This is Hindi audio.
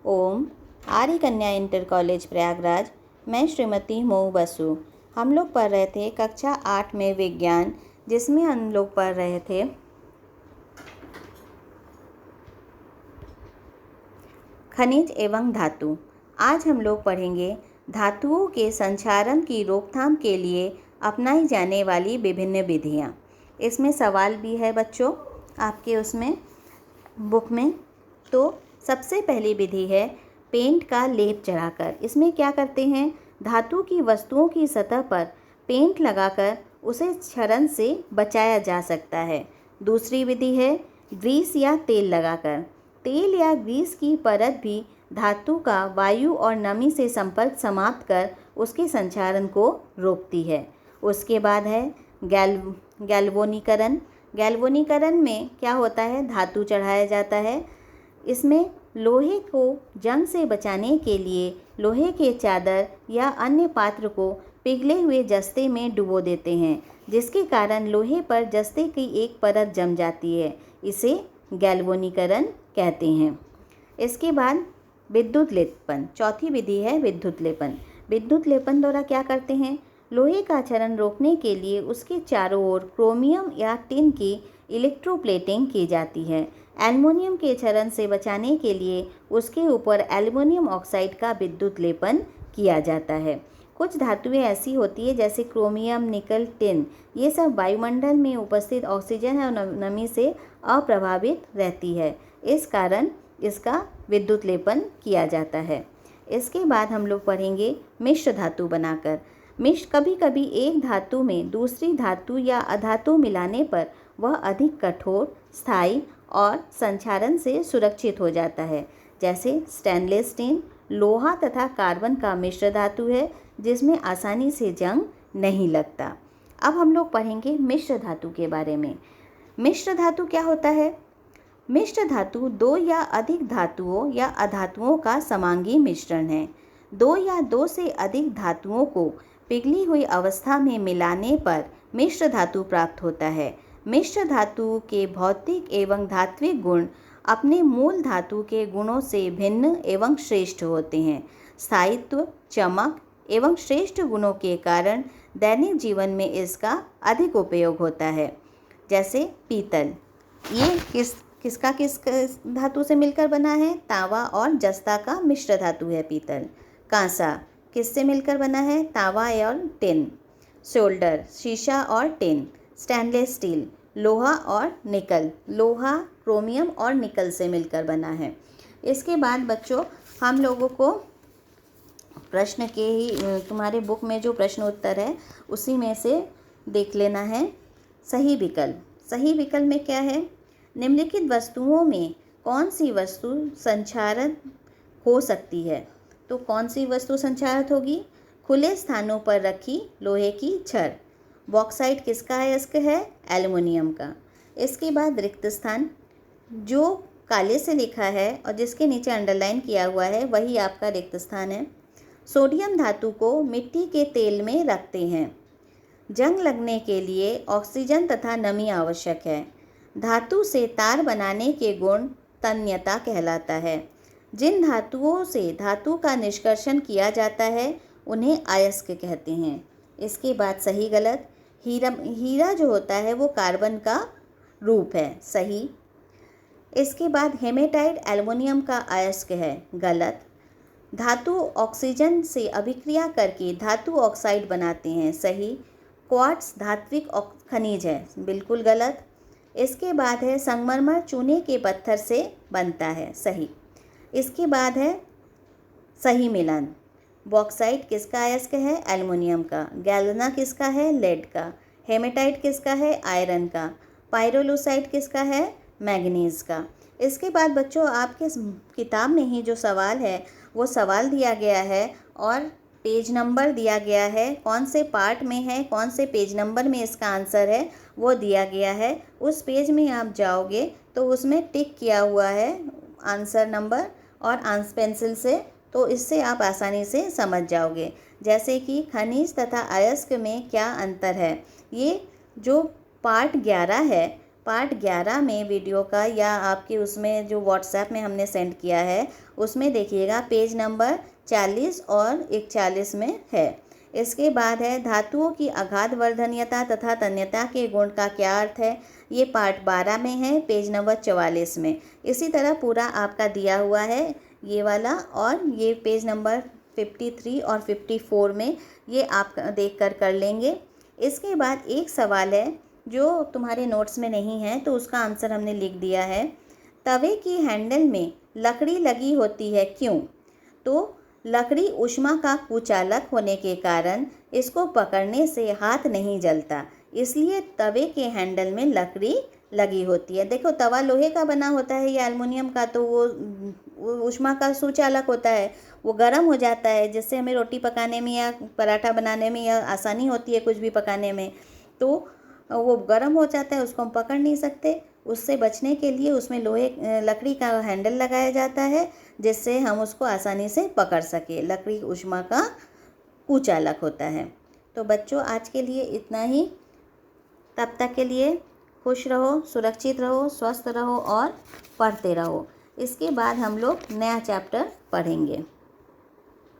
ओम। आर्य कन्या इंटर कॉलेज प्रयागराज। मैं श्रीमती मोऊ बसु। हम लोग पढ़ रहे थे कक्षा 8 में विज्ञान, जिसमें हम लोग पढ़ रहे थे खनिज एवं धातु। आज हम लोग पढ़ेंगे धातुओं के संक्षारण की रोकथाम के लिए अपनाई जाने वाली विभिन्न विधियाँ। इसमें सवाल भी है बच्चों आपके उसमें बुक में। तो सबसे पहली विधि है पेंट का लेप चढ़ाकर। इसमें क्या करते हैं, धातु की वस्तुओं की सतह पर पेंट लगाकर उसे क्षरण से बचाया जा सकता है। दूसरी विधि है ग्रीस या तेल लगाकर। तेल या ग्रीस की परत भी धातु का वायु और नमी से संपर्क समाप्त कर उसके संक्षारण को रोकती है। उसके बाद है गैल्वेनीकरण। गैल्वेनीकरण में क्या होता है, धातु चढ़ाया जाता है। इसमें लोहे को जंग से बचाने के लिए लोहे के चादर या अन्य पात्र को पिघले हुए जस्ते में डुबो देते हैं, जिसके कारण लोहे पर जस्ते की एक परत जम जाती है। इसे गैल्वेनीकरण कहते हैं। इसके बाद विद्युत लेपन। चौथी विधि है विद्युत लेपन। विद्युत लेपन द्वारा क्या करते हैं, लोहे का क्षरण रोकने के लिए उसके चारों ओर क्रोमियम या टिन की इलेक्ट्रोप्लेटिंग की जाती है। एल्युमिनियम के क्षरण से बचाने के लिए उसके ऊपर एल्युमिनियम ऑक्साइड का विद्युत लेपन किया जाता है। कुछ धातुएं ऐसी होती है जैसे क्रोमियम, निकल, टिन, ये सब वायुमंडल में उपस्थित ऑक्सीजन और नमी से अप्रभावित रहती है। इस कारण इसका विद्युत लेपन किया जाता है। इसके बाद हम लोग पढ़ेंगे मिश्र धातु बनाकर। कभी कभी एक धातु में दूसरी धातु या अधातु मिलाने पर वह अधिक कठोर, स्थायी और संक्षारण से सुरक्षित हो जाता है। जैसे स्टेनलेस स्टील लोहा तथा कार्बन का मिश्र धातु है, जिसमें आसानी से जंग नहीं लगता। अब हम लोग पढ़ेंगे मिश्र धातु के बारे में। मिश्र धातु क्या होता है? मिश्र धातु दो या अधिक धातुओं या अधातुओं का समांगी मिश्रण है। दो या दो से अधिक धातुओं को पिघली हुई अवस्था में मिलाने पर मिश्र धातु प्राप्त होता है। मिश्र धातु के भौतिक एवं धात्विक गुण अपने मूल धातु के गुणों से भिन्न एवं श्रेष्ठ होते हैं। स्थायित्व, चमक एवं श्रेष्ठ गुणों के कारण दैनिक जीवन में इसका अधिक उपयोग होता है। जैसे पीतल, ये किस धातु से मिलकर बना है? तांबा और जस्ता का मिश्र धातु है पीतल। कांसा किससे मिलकर बना है? तांबा और टिन। सोल्डर शीशा और टिन। स्टेनलेस स्टील लोहा और निकल, लोहा क्रोमियम और निकल से मिलकर बना है। इसके बाद बच्चों हम लोगों को प्रश्न के ही तुम्हारे बुक में जो प्रश्न उत्तर है उसी में से देख लेना है। सही विकल्प। सही विकल्प में क्या है? निम्नलिखित वस्तुओं में कौन सी वस्तु संक्षारित हो सकती है? तो कौन सी वस्तु संक्षारित होगी? खुले स्थानों पर रखी लोहे की छड़। बॉक्साइट किसका अयस्क है? एल्युमिनियम का। इसके बाद रिक्त स्थान, जो काले से लिखा है और जिसके नीचे अंडरलाइन किया हुआ है वही आपका रिक्त स्थान है। सोडियम धातु को मिट्टी के तेल में रखते हैं। जंग लगने के लिए ऑक्सीजन तथा नमी आवश्यक है। धातु से तार बनाने के गुण तन्यता कहलाता है। जिन धातुओं से धातु का निष्कर्षण किया जाता है उन्हें अयस्क कहते हैं। इसके बाद सही गलत। हीरा जो होता है वो कार्बन का रूप है, सही। इसके बाद हेमेटाइट एल्युमिनियम का अयस्क है, गलत। धातु ऑक्सीजन से अभिक्रिया करके धातु ऑक्साइड बनाते हैं, सही। क्वार्ट्ज धात्विक खनिज है, बिल्कुल गलत। इसके बाद है संगमरमर चूने के पत्थर से बनता है, सही। इसके बाद है सही मिलन। बॉक्साइट किसका अयस्क है? एल्युमिनियम का। गैल्वेना किसका है? लेड का। हेमेटाइट किसका है? आयरन का। पाइरोलूसाइट किसका है? मैंगनीज का। इसके बाद बच्चों आपके किताब में ही जो सवाल है वो सवाल दिया गया है और पेज नंबर दिया गया है, कौन से पार्ट में है, कौन से पेज नंबर में इसका आंसर है वो दिया गया है। उस पेज में आप जाओगे तो उसमें टिक किया हुआ है आंसर नंबर और पेंसिल से, तो इससे आप आसानी से समझ जाओगे। जैसे कि खनिज तथा अयस्क में क्या अंतर है। ये जो पार्ट 11 है पार्ट 11 में वीडियो का या आपके उसमें जो व्हाट्सएप में हमने सेंड किया है उसमें देखिएगा पेज नंबर 40 और 41 में है। इसके बाद है धातुओं की अगाध वर्धनीयता तथा तन्यता के गुण का क्या अर्थ है, ये पार्ट 12 में है पेज नंबर 44 में। इसी तरह पूरा आपका दिया हुआ है ये वाला, और ये पेज नंबर 53 और 54 में ये आप देख कर लेंगे। इसके बाद एक सवाल है जो तुम्हारे नोट्स में नहीं है तो उसका आंसर हमने लिख दिया है। तवे की हैंडल में लकड़ी लगी होती है क्यों? तो लकड़ी ऊष्मा का कुचालक होने के कारण इसको पकड़ने से हाथ नहीं जलता, इसलिए तवे के हैंडल में लकड़ी लगी होती है। देखो तवा लोहे का बना होता है या एल्युमिनियम का, तो वो ऊष्मा का सुचालक होता है, वो गर्म हो जाता है, जिससे हमें रोटी पकाने में या पराठा बनाने में या आसानी होती है कुछ भी पकाने में। तो वो गर्म हो जाता है, उसको हम पकड़ नहीं सकते। उससे बचने के लिए उसमें लकड़ी का हैंडल लगाया जाता है जिससे हम उसको आसानी से पकड़ सके। लकड़ी ऊष्मा का कुचालक होता है। तो बच्चों आज के लिए इतना ही। तब तक के लिए खुश रहो, सुरक्षित रहो, स्वस्थ रहो और पढ़ते रहो। इसके बाद हम लोग नया चैप्टर पढ़ेंगे।